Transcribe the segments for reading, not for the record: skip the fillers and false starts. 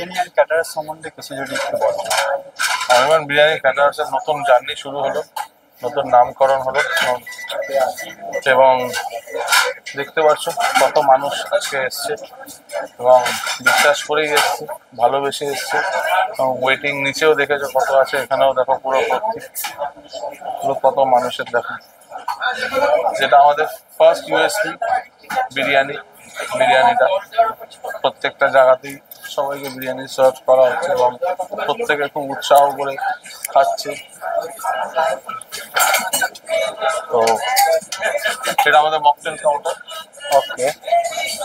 বিরিয়ানি আর caterer সম্বন্ধে কিছু যদি একটু বলেন। অনির্বাণ বিরিয়ানি ক্যাটারার্সের নতুন জার্নি শুরু হলো, নতুন নামকরণ হলো এবং দেখতে পাচ্ছ কত মানুষ আজকে এসছে এবং বিশ্বাস করেই এসছে, ভালোবেসে এসছে এবং ওয়েটিং নিচেও দেখেছো কত আছে, এখানেও দেখো পুরো ভর্তি, পুরো কত মানুষের দেখো। যেটা আমাদের ফার্স্ট ইউএসপি বিরিয়ানিটা প্রত্যেকটা জায়গাতেই সবাইকে বিরিয়ানি সার্ভ করা হচ্ছে এবং প্রত্যেকে খুব উৎসাহ করে খাচ্ছে। তো এটা আমাদের মকটেল কাউন্টার। ওকে,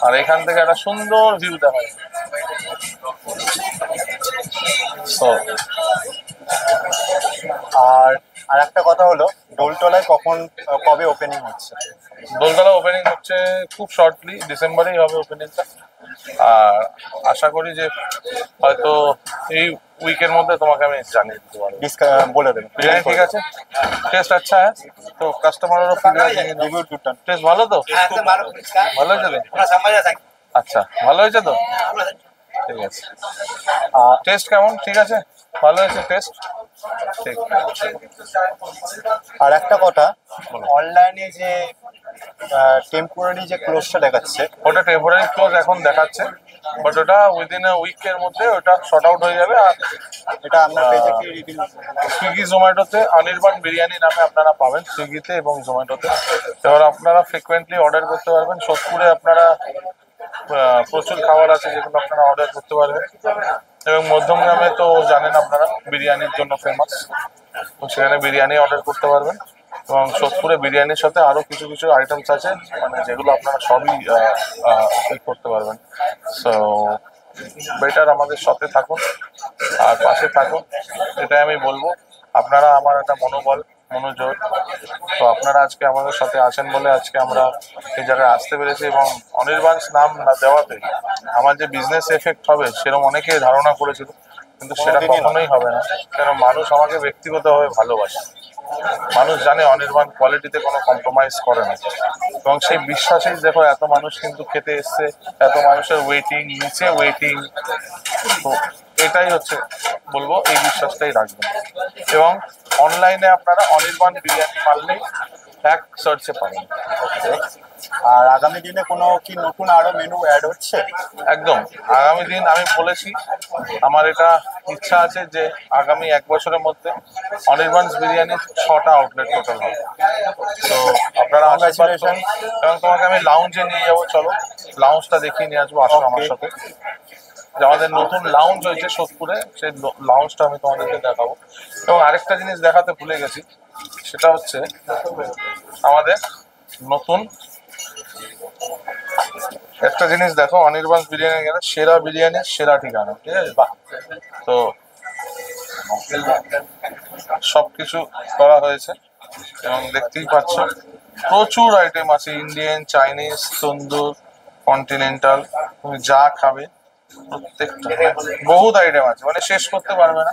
আর এখান থেকে একটা সুন্দর ভিউ দেখা যায়। আর আর একটা কথা হলো, ডোলতলায় কবে ওপেনিং হচ্ছে? দোলতলা ওপেনিং হচ্ছে খুব শর্টলি, ডিসেম্বরেই হবে ওপেনিংটা। আর আশা করি যে হয়তো এই উইকের মধ্যে তোমাকে আমি জানিয়ে দিতে পারবো। বলে দেবেন। বিরিয়ানি ঠিক আছে, টেস্ট আচ্ছা হ্যাঁ, তো কাস্টমারেরও ফিডব্যাক রিভিউ টুটান। টেস্ট ভালো তো? ভালো হয়েছে তো? আচ্ছা, ভালো হয়েছে তো? ঠিক আছে। টেস্ট কেমন? ঠিক আছে, ভালো হয়েছে টেস্ট। ঠিক। আর একটা কথা, অনলাইনে যে টেম্পোরারি যে ক্লোজটা দেখাচ্ছে, ওটা টেম্পোরারি ক্লোজ এখন দেখাচ্ছে, বাট ওটা উইদিন এ উইকের মধ্যে ওটা শর্ট আউট হয়ে যাবে। আর এটা আপনার পেজে কি রিভিউ? সুইগি জোম্যাটোতে অনির্বাণ বিরিয়ানি নামে আপনারা পাবেন, সুইগিতে এবং জোম্যাটোতে। এবার আপনারা ফ্রিকুয়েন্টলি অর্ডার করতে পারবেন। সোদপুরে আপনারা প্রচুর খাবার আছে যেগুলো আপনারা অর্ডার করতে পারবেন, এবং মধ্যমগ্রামে তো জানেন আপনারা বিরিয়ানির জন্য ফেমাস, তো সেখানে বিরিয়ানি অর্ডার করতে পারবেন। এবং সোদপুরে বিরিয়ানির সাথে আরো কিছু কিছু আইটেমস আছে মানে যেগুলো আপনারা সবই করতে পারবেন। সো বেটার আমাদের সাথে থাকুন আর পাশে থাকুন, এটাই আমি বলবো। আপনারা আমার একটা মনোযোগ, তো আপনারা আজকে আমাদের সাথে আছেন বলে আজকে আমরা এই জায়গায় আসতে পেরেছি। এবং অনির্বাণ নাম না দেওয়াতে আমার যে বিজনেস এফেক্ট হবে সেরকম অনেকে ধারণা করেছিল, কিন্তু সেটা কখনোই হবে না। কেন, মানুষ আমাকে ব্যক্তিগতভাবে ভালোবাসে, মানুষ জানে অনির্বাণ কোয়ালিটিতে কোনো কম্প্রোমাইজ করে না, এবং সেই বিশ্বাসেই দেখো এত মানুষ কিন্তু খেতে এসছে, এত মানুষের ওয়েটিং, নিচে ওয়েটিং। তো এটাই হচ্ছে বলবো, এই বিশ্বাসটাই রাখবেন। এবং অনলাইনে আপনারা অনির্বাণ বিরিয়ানি মারলেই এক সার্চে পাবেন। আর আগামী দিনে কোনো কি নতুন আরো মেনু অ্যাড হচ্ছে? একদম, আগামী দিন আমি বলেছি, আমার এটা ইচ্ছা আছে যে আগামী 1 বছরের মধ্যে অনির্বাণ বিরিয়ানির 6টা আউটলেট টোটাল হবে। তো আপনারা আশীর্বাদ করুন, এবং তোমাকে আমি লাউঞ্জে নিয়ে যাবো, চলো লাউঞ্জটা দেখিয়ে নিয়ে আসবো, আসো আমার সাথে। যে আমাদের নতুন লাউঞ্জ হয়েছে সোদপুরে, সেই লাউঞ্জটা আমি তোমাদেরকে দেখাবো। এবং আরেকটা জিনিস দেখাতে ভুলে গেছি, সেটা হচ্ছে আমাদের নতুন একটা জিনিস দেখো, অনির্বাণ বিরিয়ানি গেলে সেরা বিরিয়ানির সেরা ঠিকানা, ঠিক আছে? তো সবকিছু করা হয়েছে এবং দেখতেই পাচ্ছ প্রচুর আইটেম আছে, ইন্ডিয়ান, চাইনিজ, তন্দুর, কন্টিনেন্টাল, তুমি যা খাবে প্রত্যেকটা বহুত আইটেম আছে, মানে শেষ করতে পারবে না,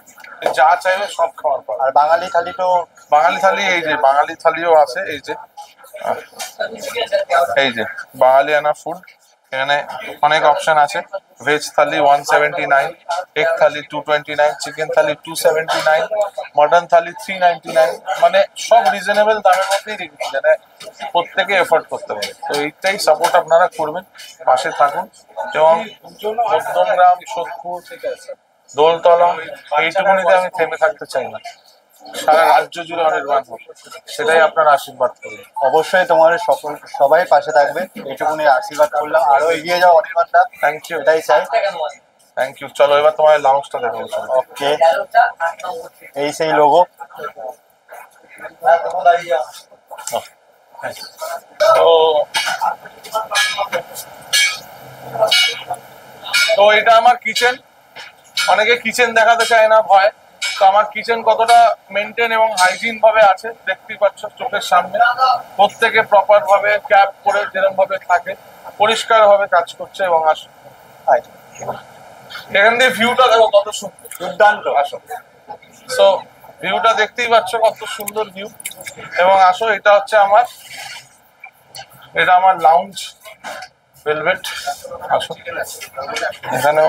যা চাইবে সব খাবার পাবে। আর বাঙালি থালি তো, বাঙালি থালি এই যে বাঙালি থালিও আছে, এই যে বাঙালিয়ানা ফুড, এখানে অনেক অপশন আছে। ভেজ থালি 179, এগ থালি 229, চিকেন থালি 279, মটন থালি 399, মানে সব রিজনেবল দামের মধ্যেই রেখেছি, যেন প্রত্যেকে এফোর্ড করতে পারে। তো এইটাই সাপোর্ট আপনারা করবেন, পাশে থাকুন। এবং মধ্যমগ্রাম, সোদপুর, দোলতলা, এইটুকুনিতে আমি থেমে থাকতে চাই না, সারা রাজ্য জুড়ে অনির্বাণ হোক, সেটাই আপনারা আশীর্বাদ করুন। অবশ্যই তোমাদের সবাই পাশে থাকবে, এইটুকুনি আশীর্বাদ করলাম। আরো এগিয়ে যাও অনির্বাণদা, থ্যাংক ইউ, এটাই চাই। Thank you. চলো এবার তোমার লাউঞ্জটা দেখো। ওকে, এই সেই লোগো। তো এটা আমার কিচেন। অনেকে কিচেন দেখাতে চায় না, ভয়। তো আমার কিচেন কতটা মেনটেন এবং হাইজিন ভাবে আছে দেখতেই পাচ্ছ চোখের সামনে। প্রত্যেকে প্রপার ভাবে ক্যাপ করে যেরকম ভাবে থাকে, পরিষ্কার ভাবে কাজ করছে। এবং আসো, এখান দিয়ে ভিউটা দেখো কত সুন্দর, দুর্দান্ত। আসো, সো ভিউটা দেখতেই পাচ্ছ কত সুন্দর ভিউ। এবং আসো, এটা হচ্ছে আমার লাউঞ্জ। ভেলভেট আসুন এখানেও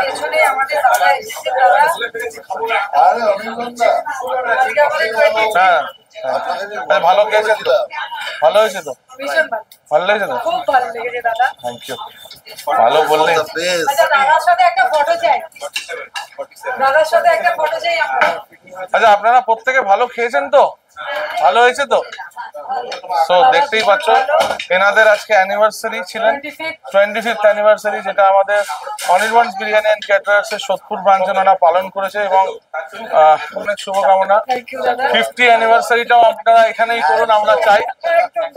পেছনে আমাদের দাদা এসেছে, দাদা আজকে আমাদের 20 হ্যাঁ হ্যাঁ ভালো খেয়েছেন তো? ভালো হয়েছে তো? ভীষণ ভালো, ভালো লেগেছে তো? খুব ভালো লেগেছে দাদা। Thank you. ভালো বললে। আচ্ছা দাদার সাথে একটা ফটো চাই, দাদার সাথে একটা ফটো চাই আমরা। আচ্ছা আপনারা প্রত্যেকে ভালো খেয়েছেন তো? ভালো হয়েছে তো? সো দেখতেই পাচ্ছ এনাদের আজকে অ্যানিভার্সারি ছিলেন, 25th অ্যানিভার্সারি, যেটা আমাদের অনির্বাণ বিরিয়ানি অ্যান্ড ক্যাটারার্স এর সোদপুর ব্রাঞ্চে ওনারা পালন করেছে এবং অনেক শুভকামনা। থ্যাংক ইউ দাদা। 50 অ্যানিভার্সারিটাও আপনারা এখানেই করুন, আমরা চাই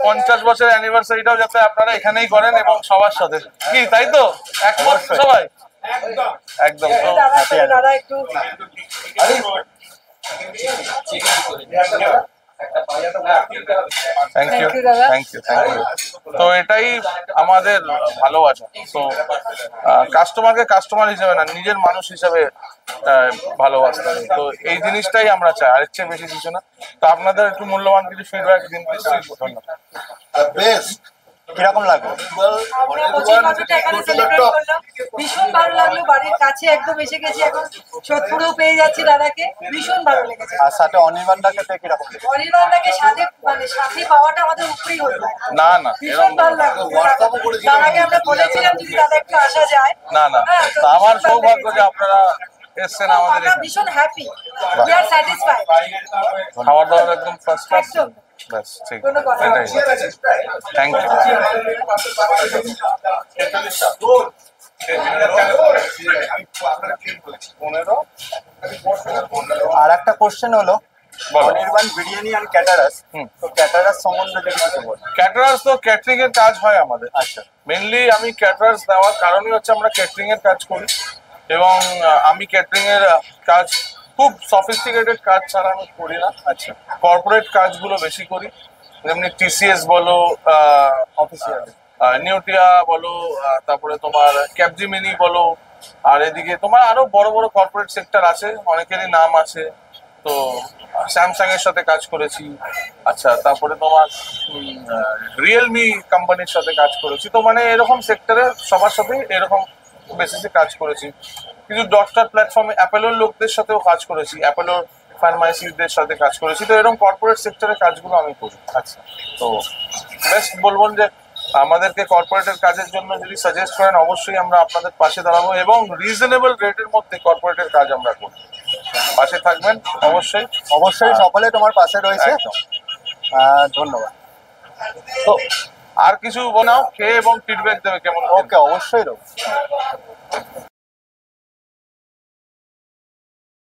50 বছর অ্যানিভার্সারিটাও যাতে আপনারা এখানেই করেন এবং সবার সাথে, কি তাই তো? একমত সবাই? একদম। তো দাদার সাথে দাদা একটু থ্যাংক ইউ Thank you, দাদা। Thank you thank you. তো এটাই আমাদের ভালোবাসা। তো কাস্টমারকে কাস্টমার হিসেবে না, নিজের মানুষ হিসেবে ভালোবাসতে হবে। তো এই জিনিসটাই আমরা চাই, আরের চেয়ে বেশি কিছু না। তো আপনাদের একটু মূল্যবান কিছু ফিডব্যাক দিন প্লিজ। ধন্যবাদ। কিরকম লাগলো? আমরা 25 বছরটা এখানে সেলিব্রেট করলাম, ভীষণ ভালো লাগলো। বাড়ির কাছে একদম এসে গেছি, এখন সোদপুরেও পেয়ে যাচ্ছি দাদাকে, ভীষণ ভালো লেগেছে। আর সাথে অনির্বাণদাকে পেয়ে কিরকম লেগেছে? অনির্বাণদাকে সাথে মানে সাথে পাওয়াটা আমাদের উপরেই হলো, না না ভীষণ ভালো লাগলো। দাদাকে আমরা বলেছিলাম যদি দাদা একটু আসা যায়। না না, হ্যাঁ, তো তা আমার ভীষণ ভালো সৌভাগ্য লেগেছে। যে আপনারা এসছেন আমাদের আমরা এখানে। ভীষণ হ্যাপি, উই আর স্যাটিসফাইড। খাওয়ার দাওয়ার একদম ফার্স্ট ক্লাস। একদম। ব্যাস ঠিক, কোনো কথা এটাই। Thank you. আর একটা কোশ্চেন হলো, বলো। অনির্বাণ বিরিয়ানি অ্যান্ড ক্যাটারার্স, তো ক্যাটারার্স সম্বন্ধে যদি কিছু বল। ক্যাটারার্স তো ক্যাটারিং এর কাজ হয় আমাদের। আচ্ছা। মেনলি আমি ক্যাটারার্স দেওয়ার কারণই হচ্ছে আমরা ক্যাটারিং এর কাজ করি এবং আমি ক্যাটারিং এর কাজ খুব সফিস্টিকেটেড কাজ ছাড়া আমি করি না। আচ্ছা। কর্পোরেট কাজগুলো বেশি করি, যেমনি টিসিএস বলো, অফিসিয়াল। নিউটিয়া বলো, তারপরে তোমার ক্যাপজিমিনি বলো, আর এদিকে তোমার আরো বড় বড় কর্পোরেট সেক্টর আছে, অনেকেরই নাম আছে। তো স্যামসাং এর সাথে কাজ করেছি। আচ্ছা, তারপরে তোমার রিয়েলমি কোম্পানির সাথে কাজ করেছি। তো মানে এরকম সেক্টরে সবার সাথে এরকম বেসিসে কাজ করেছি। কিছু ডক্টর প্ল্যাটফর্মে অ্যাপেলোর লোকদের সাথেও কাজ করেছি, অ্যাপেলোর ফার্মাসিস্টদের সাথে কাজ করেছি। তো এরকম কর্পোরেট সেক্টরের কাজগুলো আমি করি। আচ্ছা, তো বেস্ট বলবেন যে আমাদেরকে কর্পোরেটের কাজের জন্য যদি সাজেস্ট করেন, অবশ্যই আমরা আপনাদের পাশে দাঁড়াবো এবং রিজনেবল রেটের মধ্যে কর্পোরেটের কাজ আমরা করি। পাশে থাকবেন অবশ্যই। অবশ্যই সকলে তোমার পাশে রয়েছে। একদম। ধন্যবাদ। তো আর কিছু বানাও খেয়ে এবং ফিডব্যাক দেবে কেমন। ওকে, অবশ্যই দেবো।